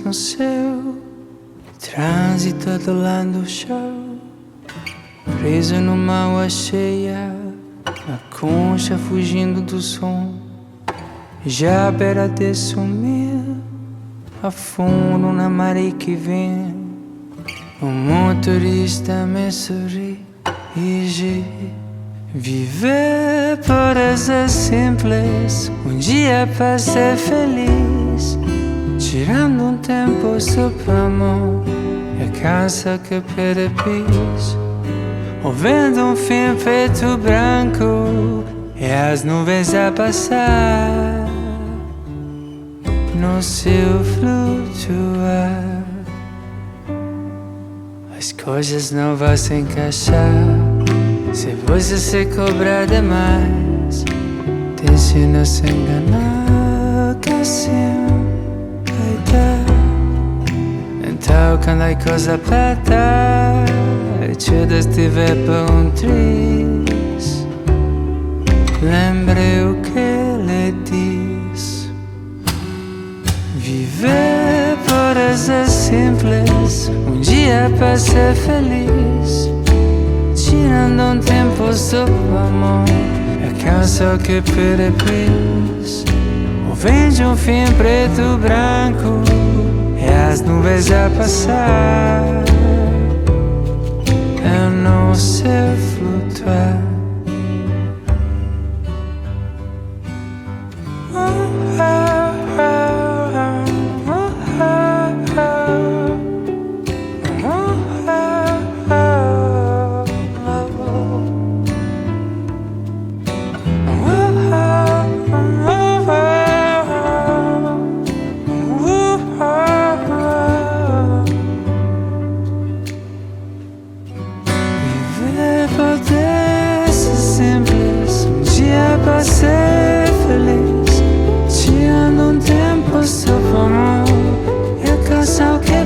no céu, trânsito do lado do chão, preso numa água cheia, a concha fugindo do som, já à beira de sumir, afundo na maré que vem. O motorista me sorri e viver pode ser simples, dia para ser feliz, tirando um tempo só para amor, e a casa que perde pis, ouvindo filme preto branco e as nuvens a passar no seu flutuar. As coisas não vão se encaixar se você se cobrar demais. Deixe não se enganar, que assim vai dar. Então quando a coisa apertar, tudo estiver para um triz, lembre o que ele diz. Viver pode ser simples, dia para ser feliz, tirando um tempo só pro amor, é a canção que perde pis, ouvindo um filme preto branco e as nuvens a passar, eu não sei flutuar. Okay.